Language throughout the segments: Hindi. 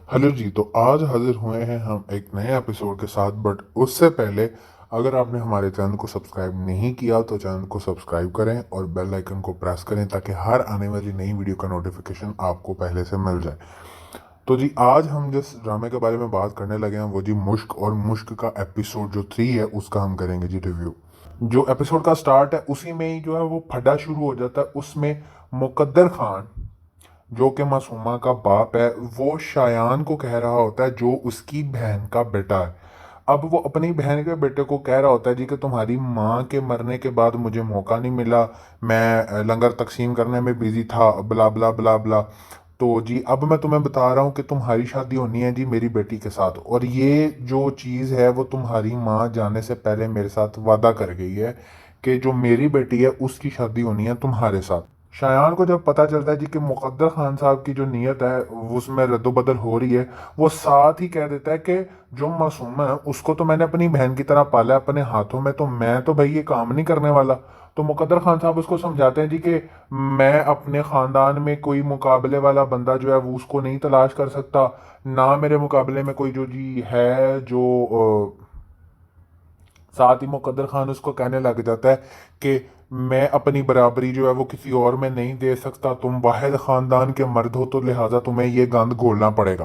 हेलो जी। तो आज हाजिर हुए हैं हम एक नए एपिसोड के साथ। बट उससे पहले अगर आपने हमारे चैनल को सब्सक्राइब नहीं किया तो चैनल को सब्सक्राइब करें और बेल आइकन को प्रेस करें ताकि हर आने वाली नई वीडियो का नोटिफिकेशन आपको पहले से मिल जाए। तो जी आज हम जिस ड्रामे के बारे में बात करने लगे हैं वो जी मुश्क, और मुश्क का एपिसोड जो 3 है उसका हम करेंगे जी रिव्यू। जो एपिसोड का स्टार्ट है उसी में ही जो है वो फड्डा शुरू हो जाता है। उसमें मुकद्दर खान जो कि मासूमा का बाप है वो शायान को कह रहा होता है जो उसकी बहन का बेटा है। अब वो अपनी बहन के बेटे को कह रहा होता है जी कि तुम्हारी माँ के मरने के बाद मुझे मौका नहीं मिला, मैं लंगर तकसीम करने में बिजी था, ब्ला ब्ला ब्ला ब्ला। तो जी अब मैं तुम्हें बता रहा हूँ कि तुम्हारी शादी होनी है जी मेरी बेटी के साथ, और ये जो चीज़ है वो तुम्हारी माँ जाने से पहले मेरे साथ वादा कर गई है कि जो मेरी बेटी है उसकी शादी होनी है तुम्हारे साथ। शायान को जब पता चलता है जी कि मुकद्दर खान साहब की जो नीयत है उसमें रद्दोबदल हो रही है, वो साथ ही कह देता है कि जो मासूम है उसको तो मैंने अपनी बहन की तरह पाला है अपने हाथों में, तो मैं तो भाई ये काम नहीं करने वाला। तो मुकद्दर खान साहब उसको समझाते हैं जी कि मैं अपने ख़ानदान में कोई मुकाबले वाला बंदा जो है वो उसको नहीं तलाश कर सकता, ना मेरे मुकाबले में कोई जो जी है जो साथ ही मुकद्दर खान उसको कहने लग जाता है कि मैं अपनी बराबरी जो है वो किसी और में नहीं दे सकता, तुम वाहिद ख़ानदान के मर्द हो तो लिहाजा तुम्हें ये गंद घोलना पड़ेगा।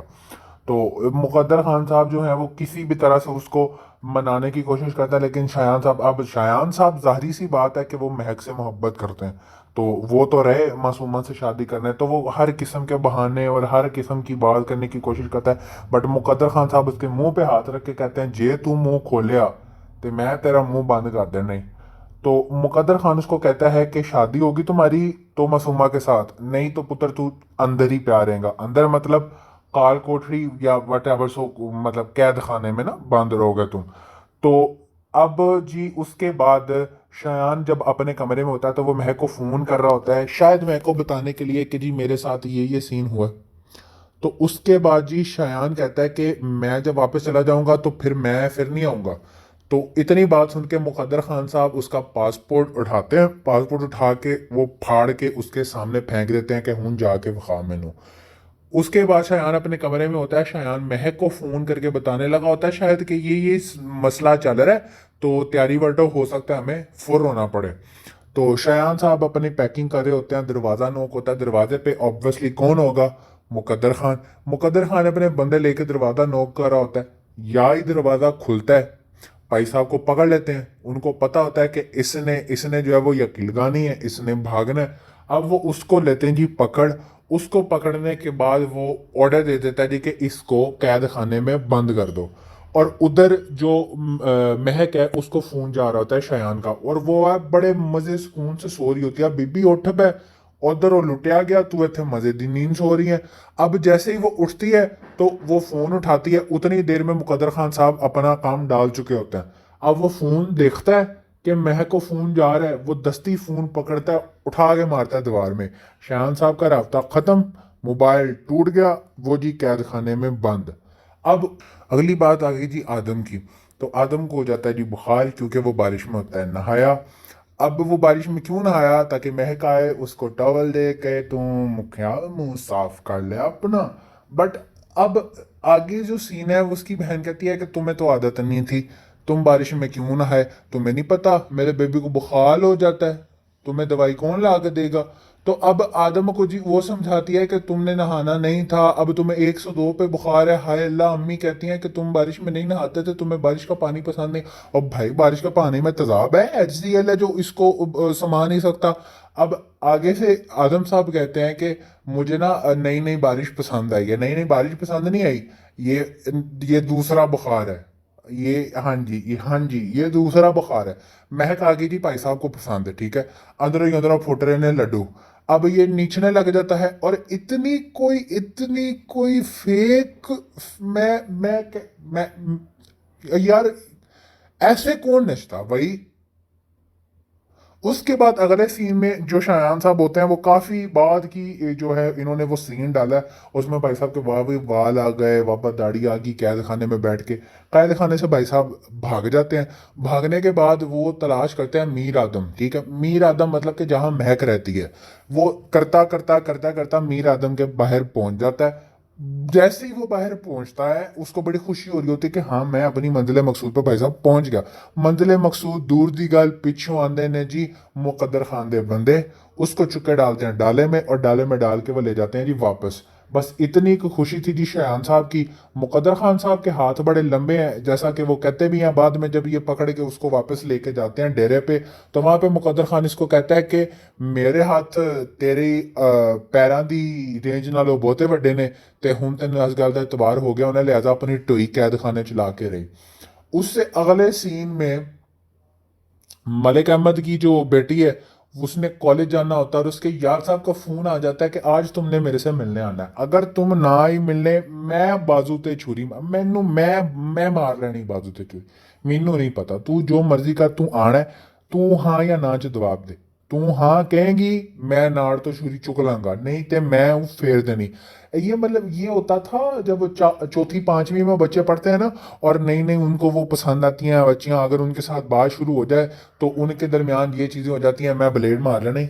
तो मुकद्दर खान साहब जो है वो किसी भी तरह से उसको मनाने की कोशिश करता है, लेकिन शायान साहब, अब शायान साहब जाहिर सी बात है कि वो महक से मोहब्बत करते हैं, तो वो तो रहे मासूमा से शादी करने, तो वो हर किस्म के बहाने और हर किस्म की बात करने की कोशिश करता है। बट मुकद्दर खान साहब उसके मुंह पे हाथ रख के कहते हैं जे तू मुंह खोलिया तो मैं तेरा मुंह बंद कर देना ही। तो मुकद्दर खान उसको कहता है कि शादी होगी तुम्हारी तो मासूमा के साथ, नहीं तो पुत्र तू अंदर ही प्यार रहेगा, अंदर मतलब काल कोठरी या वट एवर, सो मतलब कैद खाने में ना बंद रहोगे तुम। तो अब जी उसके बाद शयान जब अपने कमरे में होता है तो वो महक को फोन कर रहा होता है, शायद महक को बताने के लिए कि जी मेरे साथ ये सीन हुआ। तो उसके बाद जी शयान कहता है कि मैं जब वापस चला जाऊंगा तो फिर नहीं आऊंगा। तो इतनी बात सुन के मुकद्दर खान साहब उसका पासपोर्ट उठाते हैं, पासपोर्ट उठा के वो फाड़ के उसके सामने फेंक देते हैं कि हूं जाके वखा मैनू। उसके बाद शायान अपने कमरे में होता है, शायान महक को फोन करके बताने लगा होता है शायद कि ये मसला चल रहा है, तो तैयारी वर्टो हो सकता है हमें फुर होना पड़े। तो शायान साहब अपनी पैकिंग कर रहे होते हैं, दरवाजा नोक होता है, दरवाजे पे ऑब्वियसली कौन होगा, मुकद्दर खान। मुकद्दर खान अपने बंदे लेके दरवाजा नोक कर रहा होता है, या ही दरवाजा खुलता है, भाई साहब को पकड़ लेते हैं। उनको पता होता है कि इसने इसने जो है वो यकील गानी है, इसने भागना है। अब वो उसको लेते हैं जी पकड़। उसको पकड़ने के बाद वो ऑर्डर दे देता है जी कि इसको कैद खाने में बंद कर दो। और उधर जो महक है उसको फोन जा रहा होता है शयान का, और वो है बड़े मजे सुकून से सो रही होती है, बीबी उठ बे, उधर वो लुटिया गया, तू इतने मजे दी नींद सो रही है। अब जैसे ही वो उठती है तो वो फोन उठाती है, उतनी देर में मुकद्दर खान साहब अपना काम डाल चुके होते हैं। अब वो फोन देखता है कि महक को फोन जा रहा है, वो दस्ती फोन पकड़ता है, उठा के मारता है दीवार में। शायान साहब का रास्ता खत्म, मोबाइल टूट गया, वो जी कैद खाने में बंद। अब अगली बात आ गई जी आदम की। तो आदम को हो जाता है जी बुखार, क्योंकि वो बारिश में होता है नहाया। अब वो बारिश में क्यों नहाया, ताकि महक आए उसको टॉवल दे के तुम क्या मुंह साफ कर ले अपना। बट अब आगे जो सीन है उसकी बहन कहती है कि तुम्हें तो आदत नहीं थी, तुम बारिश में क्यों नहाए, तुम्हें नहीं पता मेरे बेबी को बुखार हो जाता है, तुम्हें दवाई कौन ला के देगा। तो अब आदम को जी वो समझाती है कि तुमने नहाना नहीं था, अब तुम्हें 102 पे बुखार है, हाय अल्लाह, अम्मी कहती हैं कि तुम बारिश में नहीं नहाते थे, तुम्हें बारिश का पानी पसंद नहीं। और भाई बारिश का पानी में तेजाब है, HCl है जो इसको समा नहीं सकता। अब आगे से आदम साहब कहते हैं कि मुझे ना नई नई बारिश पसंद आई है, नई नई बारिश पसंद नहीं आई, ये दूसरा बुखार है, ये हाँ जी, ये दूसरा बुखार है। महक आ गई थी भाई साहब को पसंद है, ठीक है, अंदरों ही अंदरों फुट रहे ने लड्डू। अब ये नीचने लग जाता है, और इतनी कोई फेक, मैं यार ऐसे कौन नचता भाई। उसके बाद अगले सीन में जो शायान साहब होते हैं वो काफी बाद की जो है इन्होंने वो सीन डाला है, उसमें भाई साहब के वाह भी बाल आ गए, वापस दाढ़ी आ गई, कैद खाने में बैठ के कैद खाने से भाई साहब भाग जाते हैं। भागने के बाद वो तलाश करते हैं मीर आदम, ठीक है, मीर आदम मतलब कि जहाँ महक रहती है। वो करता करता मीर आदम के बाहर पहुंच जाता है। जैसे ही वो बाहर पहुंचता है उसको बड़ी खुशी हो रही होती है कि हाँ मैं अपनी मंजिल मकसूद पर भाई साहब पहुंच गया। मंजिल मकसूद दूर दी गल पिछों आंदे ने जी मुकद्दर खान दे बंदे, उसको चुके डालते हैं डाले में और डाले में डाल के वो ले जाते हैं जी वापस। बस इतनी की खुशी थी जी शयान साहब की। मुकद्दर खान साहब के हाथ बड़े लंबे हैं, जैसा कि वो कहते भी हैं बाद में जब ये पकड़ के उसको वापस लेके जाते हैं डेरे पे, तो वहां पे मुकद्दर खान इसको कहता है कि मेरे हाथ तेरी पैरां दी रेंज नालों बहुते ਵੱਡੇ ने, ਤੇ ਹੁਣ ਤੈਨੂੰ ਇਸ ਗੱਲ ਦਾ ਇਤਬਾਰ हो गया उन्हें लिहाजा अपनी टोई कैद खाने च ला के रही। उससे अगले सीन में मलिक अहमद की जो बेटी है उसने कॉलेज जाना होता है और उसके यार साहब का फोन आ जाता है कि आज तुमने मेरे से मिलने आना है, अगर तुम ना ही मिलने मैं बाजू ते छुरी मैनू मैं मार लेनी बाजू ते छुरी, मैनू नहीं पता तू जो मर्जी कर तू आना है, तू हाँ या ना च जवाब दे, तू हाँ कहेंगी मैं नाड़ तो छुरी चुक लांगा, नहीं ते मैं वो फेर देनी। ये मतलब ये होता था जब वो चौथी पांचवी में बच्चे पढ़ते हैं ना, और नई नई उनको वो पसंद आती हैं बच्चियां, अगर उनके साथ बात शुरू हो जाए तो उनके दरमियान ये चीजें हो जाती हैं, मैं ब्लेड मार लेने।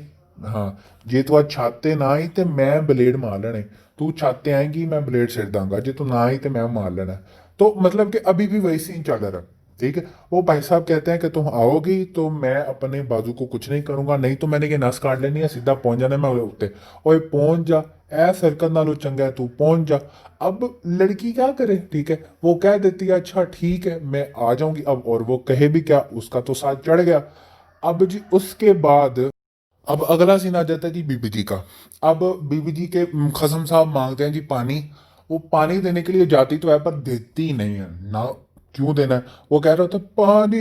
हाँ, जे तू आज छाते ना आई तो मैं ब्लेड मार लेने, तू छाते आएंगी मैं ब्लेड सिर दांगा, जे तू ना आई तो मैं मार लेना। तो मतलब कि अभी भी वही सीन चल रहा है। ठीक है, वो भाई साहब कहते हैं कि तुम आओगी तो मैं अपने बाजू को कुछ नहीं करूंगा, नहीं तो मैंने ये नस काट लेनी है, सीधा पहुंच जाना है मैं उत्ते। ओए पहुंच जा, ऐ सरकत नालों चंगा है तू पहुंच जा। अब लड़की क्या करे, ठीक है वो कह देती है अच्छा ठीक है मैं आ जाऊंगी अब, और वो कहे भी क्या, उसका तो साथ चढ़ गया। अब जी उसके बाद अब अगला सीन आ जाता है जी बीबी जी का। अब बीबी जी के खसम साहब मांगते हैं जी पानी, वो पानी देने के लिए जाती तो है पर देती नहीं है ना, क्यों देना है, वो कह रहा होता है पानी,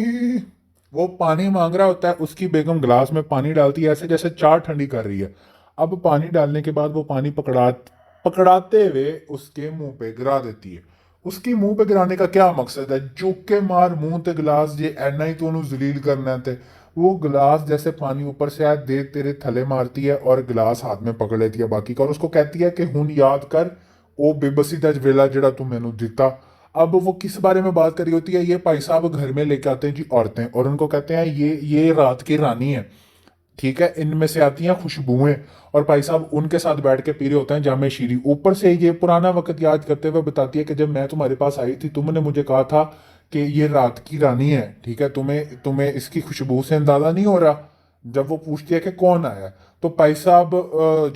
वो पानी मांग रहा होता है, उसकी बेगम गिलास में पानी डालती है ऐसे जैसे चाय ठंडी कर रही है। अब पानी डालने के बाद वो पानी पकड़ाते हुए उसके मुंह पे गिरा देती है। उसके मुंह पे गिराने का क्या मकसद है, चुक के मार मुंह ते गिलास, जे एना ही तो उन्हें जलील करना है। वो गिलास जैसे पानी ऊपर से आया दे तेरे थले मारती है और गिलास हाथ में पकड़ लेती है बाकी का, और उसको कहती है कि हुन याद कर वो बेबसी दा वेला जड़ा तू मैनू दिता। अब वो किस बारे में बात करी होती है, ये भाई साहब घर में लेके आते हैं जी औरतें और उनको कहते हैं ये रात की रानी है, ठीक है इनमें से आती हैं खुशबुएं, और भाई साहब उनके साथ बैठ के पी रहे होते हैं जामे शीरी। ऊपर से ये पुराना वक्त याद करते हुए बताती है कि जब मैं तुम्हारे पास आई थी तुमने मुझे कहा था कि ये रात की रानी है, ठीक है तुम्हें तुम्हें इसकी खुशबू से अंदाजा नहीं हो रहा। जब वो पूछती है कि कौन आया, तो भाई साहब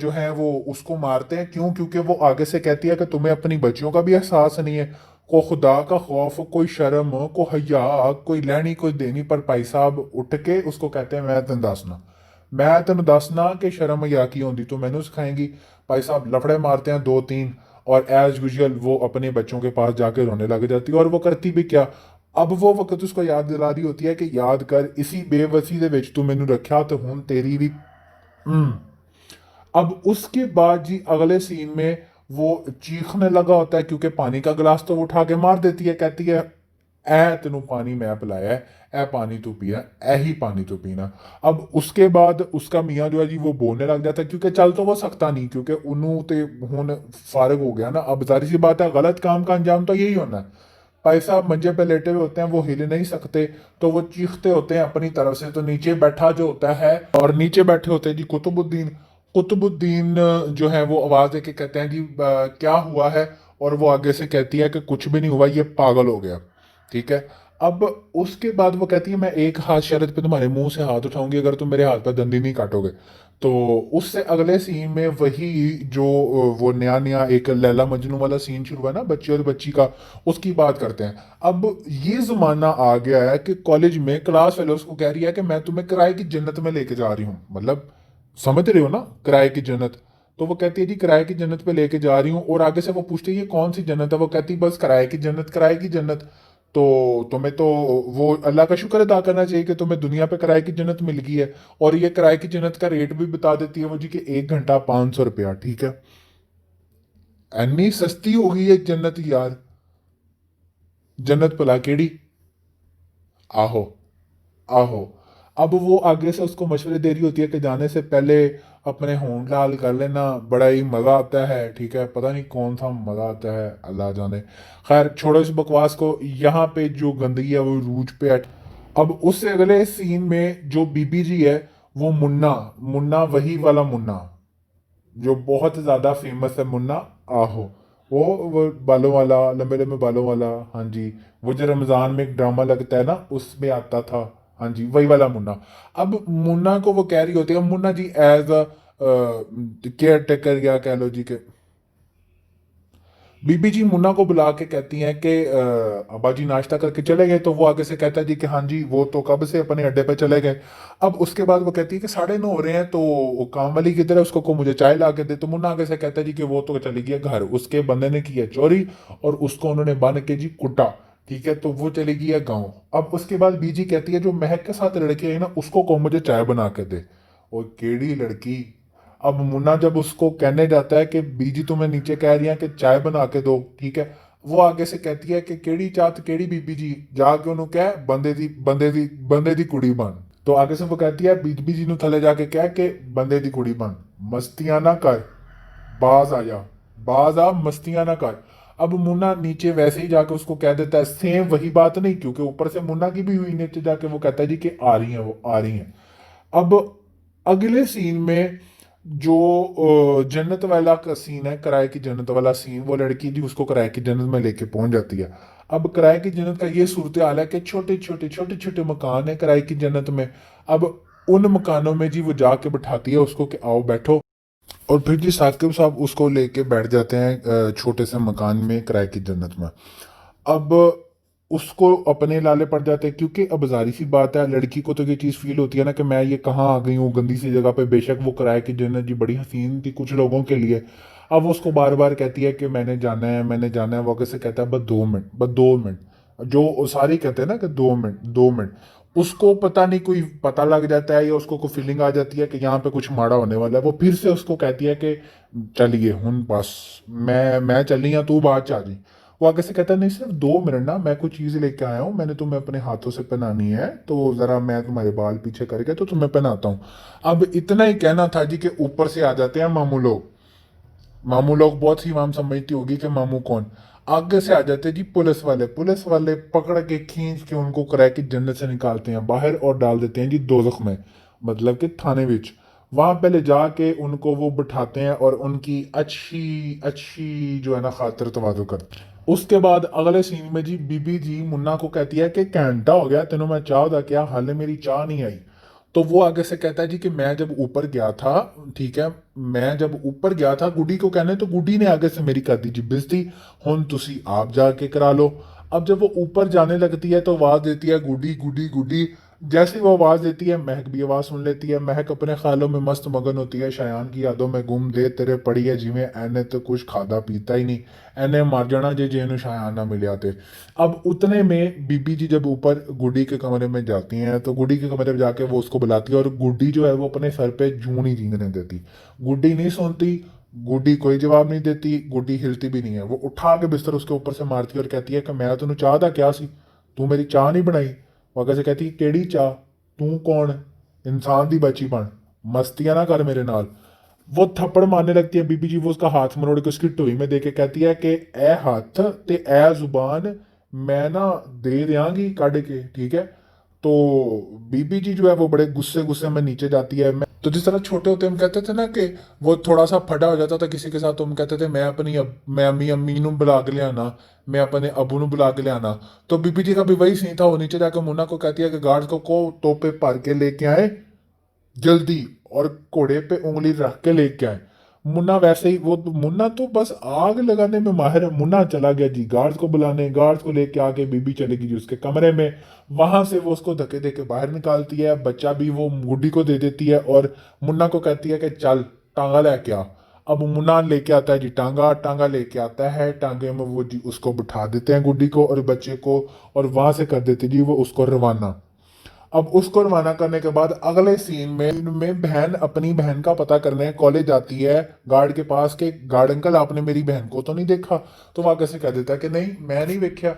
जो है वो उसको मारते हैं, क्यों, क्योंकि वो आगे से कहती है कि तुम्हें अपनी बच्चियों का भी एहसास नहीं है, को खुदा का खौफ, कोई शर्म, को हया, कोई लेनी कोई देनी। पर भाई साहब उठ के उसको कहते हैं मैं तेन दसना, मैं तेन दसना कि शर्म हया की होंगी तू मैनू सिखाएंगी। भाई साहब लफड़े मारते हैं दो तीन, और एज यूजल वो अपने बच्चों के पास जाके रोने लग जाती है, और वो करती भी क्या, अब वो वक्त उसको याद दिला रही होती है कि याद कर इसी बेवसी दे विच तू मैनू रखा तो हुन तेरी भी। हम्म। अब उसके बाद जी अगले सीन में वो चीखने लगा होता है क्योंकि पानी का गिलास तो वो उठा के मार देती है, कहती है ऐ तेनू पानी मैं पिलाया है, ऐ पानी तू पिया, ऐ ही पानी तू पीना। अब उसके बाद उसका मियाँ जो है जी वो बोलने लग जाता है, क्योंकि चल तो वो सकता नहीं, क्योंकि उन्हों ते हुन फारग हो गया ना, अब जाहिर सी बात है गलत काम का अंजाम तो यही होना है। भाई साहब मंजे पे लेटे हुए होते हैं, वो हिल नहीं सकते, तो वो चीखते होते हैं अपनी तरफ से, तो नीचे बैठा जो होता है, और नीचे बैठे होते हैं जी कुतुबुद्दीन। कुतुबुद्दीन जो है वो आवाज देके कहते हैं जी क्या हुआ है, और वो आगे से कहती है कि कुछ भी नहीं हुआ, ये पागल हो गया, ठीक है। अब उसके बाद वो कहती है मैं एक हाथ शरत पे तुम्हारे मुंह से हाथ उठाऊंगी अगर तुम मेरे हाथ पर दंडी नहीं काटोगे। तो उससे अगले सीन में वही जो वो नया नया एक लैला मजनू वाला सीन शुरू हुआ ना बच्चे और बच्ची का, उसकी बात करते हैं। अब ये जमाना आ गया है कि कॉलेज में क्लास फेलोज को कह रही है कि मैं तुम्हें किराए की जन्नत में लेके जा रही हूँ, मतलब समझ रहे हो ना किराए की जन्नत। तो वो कहती है जी किराए की जन्नत पे लेके जा रही हूँ, और आगे से वो पूछती है ये कौन सी जन्नत है, वो कहती बस किराए की जन्नत, किराए की जन्नत। तो तुम्हें तो वो अल्लाह का शुक्र अदा करना चाहिए कि तुम्हें दुनिया पे किराए की जन्नत मिल गई है, और ये किराए की जन्नत का रेट भी बता देती है वो जी कि 1 घंटा 500 रुपया, ठीक है। एनी सस्ती हो गई है जन्नत यार, जन्नत भला केड़ी। आहो, आहो। अब वो आगे से उसको मशवरे दे रही होती है कि जाने से पहले अपने होंठ लाल कर लेना, बड़ा ही मजा आता है, ठीक है पता नहीं कौन सा मजा आता है अल्लाह जाने। खैर छोड़ो इस बकवास को, यहाँ पे जो गंदगी है वो रूज पे है। अब उससे अगले सीन में जो बीबी जी है वो मुन्ना, मुन्ना वही वाला मुन्ना जो बहुत ज्यादा फेमस है मुन्ना। आहो, वो बालों वाला, लंबे लंबे बालों वाला, हाँ जी। वो जो रमजान में एक ड्रामा लगता है ना, उसमें आता था। हाँ जी, वही वाला मुन्ना। अब मुन्ना को वो कह रही होती है, Munna ji as a care taker या कह लो जी के, बीबी जी मुन्ना को बुला के कहती हैं कि अब्बा जी नाश्ता करके चले गए? तो वो आगे से कहता है जी कि हाँ जी, वो तो कब से अपने अड्डे पे चले गए। अब उसके बाद वो कहती है कि 9:30 हो रहे हैं, तो वो काम वाली किधर है, उसको को मुझे चाय ला के दे। तो मुन्ना आगे से कहता है जी कि वो तो चली गई है घर, उसके बंदे ने की है चोरी और उसको उन्होंने बन के जी कुटा। ठीक है, तो वो चली गई है गाँव। अब उसके बाद बीजी कहती है जो महक के साथ लड़की आई ना, उसको को मुझे चाय बना के दे। और केड़ी लड़की। अब मुन्ना जब उसको कहने जाता है कि बीजी तुम्हें नीचे कह रही है कि चाय बना के दो, ठीक है, वो आगे से कहती है कि केड़ी चाह ते केड़ी बीबी जी, जाके उन्होंने कह बंदे दी कुड़ी बन। तो आगे से वो कहती है बीबी जी ने थले जाके कह के बंदे दी कुड़ी बन, मस्तियां ना कर, बाज आ जा, बाज आ, मस्तियां ना कर। अब मुन्ना नीचे वैसे ही जाके उसको कह देता है सेम वही बात, नहीं क्योंकि ऊपर से मुन्ना की भी हुई, नीचे जाके वो कहता है जी कि आ रही है, वो आ रही है। अब अगले सीन में जो जन्नत वाला का सीन है, किराए की जन्नत वाला सीन, वो लड़की जी उसको किराए की जन्नत में लेके पहुंच जाती है। अब किराए की जन्नत का ये सूरत हाल है कि छोटे छोटे मकान है किराए की जन्नत में। अब उन मकानों में जी वो जाके बिठाती है उसको कि आओ बैठो। और फिर जी साकिब साहब उसको लेके बैठ जाते हैं छोटे से मकान में किराए की जन्नत में। अब उसको अपने लाले पड़ जाते हैं, क्योंकि अब जारी सी बात है, लड़की को तो ये चीज़ फील होती है ना कि मैं ये कहाँ आ गई हूँ गंदी सी जगह पे। बेशक वो किराए की जन्नत जी बड़ी हसीन थी कुछ लोगों के लिए। अब वो उसको बार बार कहती है कि मैंने जाना है, मैंने जाना है। वो कैसे कहता है बस 2 मिनट, बस 2 मिनट। जो सारी कहते हैं ना कि 2 मिनट 2 मिनट, उसको पता नहीं कोई पता लग जाता है या उसको कोई फीलिंग आ जाती है कि यहाँ पे कुछ माड़ा होने वाला है। वो फिर से उसको कहती है कि चलिए हूँ बस, मैं चली हाँ, तू बाद च आ जी। वो आगे से कहता है नहीं सिर्फ 2 मिनट ना, मैं कुछ चीज़ लेके आया हूँ, मैंने तुम्हें अपने हाथों से पहनानी है, तो ज़रा मैं तुम्हारे बाल पीछे करके तो तुम्हें पहनाता हूँ। अब इतना ही कहना था जी कि ऊपर से आ जाते हैं मामू लोग। मामू लोग बहुत सी इमाम समझती होगी कि मामू कौन। आगे से आ जाते हैं जी पुलिस वाले। पुलिस वाले पकड़ के खींच के उनको किराए की जन्नत से निकालते हैं बाहर और डाल देते हैं जी दोजख में, मतलब कि थाने विच। वहां पहले जाके उनको वो बिठाते हैं और उनकी अच्छी अच्छी जो है ना खातिर तवाज़ो करते हैं। उसके बाद अगले सीन में जी बीबी जी मुन्ना को कहती है कि घंटा हो गया तेनों मैं चाह दा क्या, हाले मेरी चाह नहीं आई। तो वो आगे से कहता है जी कि मैं जब ऊपर गया था, ठीक है, मैं जब ऊपर गया था गुड्डी को कहने, तो गुड्डी ने आगे से मेरी कर दी जी बेइज्जती, हुन तुसी आप जाके करा लो। अब जब वो ऊपर जाने लगती है तो आवाज देती है गुड्डी गुड्डी गुड्डी। जैसे वो आवाज देती है महक भी आवाज सुन लेती है। महक अपने ख्यालों में मस्त मगन होती है, शयान की यादों में गुम दे तेरे पड़ी है जिमें एने तो कुछ खादा पीता ही नहीं, एने मर जाना जे जेनू शयान ना मिले ते। अब उतने में बीबी जी जब ऊपर गुड्डी के कमरे में जाती हैं तो गुड्डी के कमरे में जाके वो उसको बुलाती है, और गुड्डी जो है वो अपने सर पे जूं नहीं जीने देती। गुड्डी नहीं सुनती, गुड्डी कोई जवाब नहीं देती, गुड्डी हिलती भी नहीं है। वो उठा के बिस्तर उसके ऊपर से मारती है और कहती है कि मैं तेन चाह दा क्या सी, तू मेरी चाह नहीं बनाई। वो अगर से कहती है केड़ी चाह, तू कौन, इंसान दी बची बन, मस्तियां ना कर मेरे नाल। वो थप्पड़ मारने लगती है बीबी जी। वो उसका हाथ मरोड़ के उसकी टोई में दे के कहती है कि ए हाथ ते ए जुबान मैं ना दे दियांगी काट के, ठीक है। तो बीबी जी जो है वो बड़े गुस्से गुस्से में नीचे जाती है। मैं तो जिस तरह छोटे होते हम कहते थे ना कि वो थोड़ा सा फटा हो जाता था किसी के साथ, तो हम कहते थे मैं अम्मी अम्मी नू बुला के लियाना, मैं अपने अबू नू बुला के लियाना। तो बीबी जी का भी वही सीन था। वो नीचे जाकर मुन्ना को कहती है कि गार्ड को तोपे भर के लेके आए जल्दी, और घोड़े पे उंगली रख के लेके आए। मुन्ना वैसे ही, वो मुन्ना तो बस आग लगाने में माहिर है। मुन्ना चला गया जी गार्ड्स को बुलाने, गार्ड्स को लेके आके बीबी चलेगी जी उसके कमरे में। वहां से वो उसको धक्के दे के बाहर निकालती है। बच्चा भी वो गुड्डी को दे देती है और मुन्ना को कहती है कि चल टांगा लेके आ। अब मुन्ना लेके आता है जी टांगा, टांगा लेके आता है। टांगे में वो जी उसको बिठा देते हैं गुड्डी को और बच्चे को, और वहां से कर देते जी वो उसको रवाना। अब उसको रवाना करने के बाद अगले सीन में बहन अपनी बहन का पता करने कॉलेज आती है गार्ड के पास के, गार्ड अंकल आपने मेरी बहन को तो नहीं देखा? तो वहां कैसे कह देता है कि नहीं मैं नहीं देखा।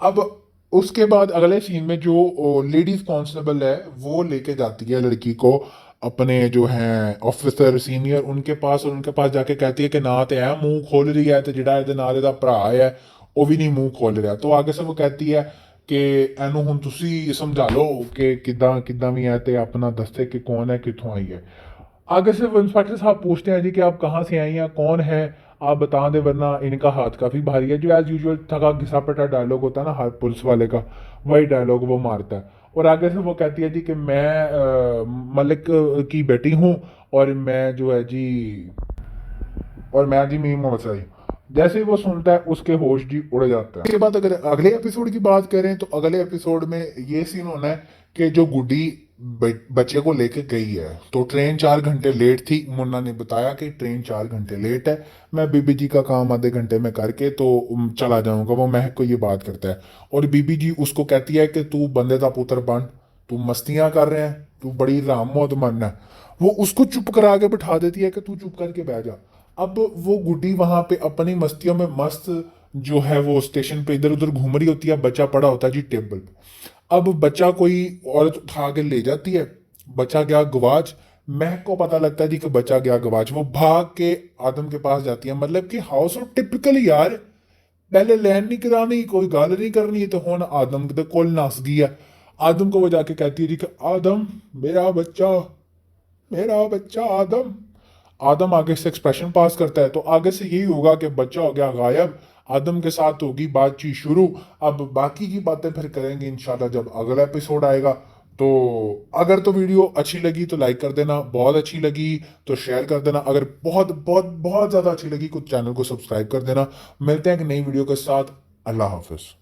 अब उसके बाद अगले सीन में जो लेडीज कांस्टेबल है वो लेके जाती है लड़की को अपने जो है ऑफिसर सीनियर उनके पास, और उनके पास जाके कहती है कि ना तो है मुंह खोल रही है, तो जिहड़ा ਇਹਦੇ ਨਾਲ ਇਹਦਾ ਭਰਾ है वो भी नहीं मुंह खोल रहा। तो आगे से वो कहती है कि ਇਹਨੂੰ ਹੁਣ ਤੁਸੀਂ ਸਮਝਾ ਲਓ ਕਿ ਕਿਦਾਂ ਕਿਦਾਂ ਵੀ ਹੈ ਤੇ अपना दस्ते कि कौन है कितों आई है। आगे से वो इंस्पेक्टर साहब पूछते हैं जी कि आप कहाँ से आई हैं, कौन है? आप बता दें, वरना इनका हाथ काफ़ी भारी है। जो एज यूजुअल थका घिसा पिटा डायलॉग होता है ना हर पुलिस वाले का, वही डायलॉग वो मारता है। और आगे से वो कहती है जी कि मैं मलिक की बेटी हूँ, और मैं जो है जी, और मैं जी मीम मसाई। जैसे ही वो सुनता है उसके होश जी उड़ जाता है। इसके बाद अगर अगले एपिसोड की बात करें तो अगले एपिसोड में ये सीन होना है कि जो गुड्डी बच्चे को लेके गई है, तो ट्रेन 4 घंटे लेट थी। मुन्ना ने बताया कि ट्रेन 4 घंटे लेट है, मैं बीबी जी का काम आधे घंटे में करके तो चला जाऊंगा। वो महक को ये बात करता है, और बीबी जी उसको कहती है कि तू बंदे का पुत्र बन, तू मस्तियां कर रहे हैं, तू बड़ी राम मौत मरना है। वो उसको चुप करा के बिठा देती है कि तू चुप करके बैठ जा। अब वो गुड्डी वहां पे अपनी मस्तियों में मस्त जो है वो स्टेशन पे इधर उधर घूम रही होती है, बच्चा पड़ा होता है जी टेबल पे। अब बच्चा कोई औरत उठा के ले जाती है, बच्चा गया गवाच। महक को पता लगता है जी कि बच्चा गया गवाच। वो भाग के आदम के पास जाती है, मतलब कि हाउस टिपिकल यार, पहले लैंड नहीं करानी, कोई गल नहीं करनी, तो हुन आदम के कोल नस गई है। आदम को वो जाके कहती है जी कि आदम मेरा बच्चा, मेरा बच्चा आदम। आदम आगे से एक्सप्रेशन पास करता है, तो आगे से यही होगा कि बच्चा हो गया गायब, आदम के साथ होगी बातचीत शुरू। अब बाकी की बातें फिर करेंगे इंशाल्लाह जब अगला एपिसोड आएगा। तो अगर तो वीडियो अच्छी लगी तो लाइक कर देना, बहुत अच्छी लगी तो शेयर कर देना, अगर बहुत बहुत बहुत ज़्यादा अच्छी लगी तो चैनल को सब्सक्राइब कर देना। मिलते हैं एक नई वीडियो के साथ। अल्लाह हाफिज़।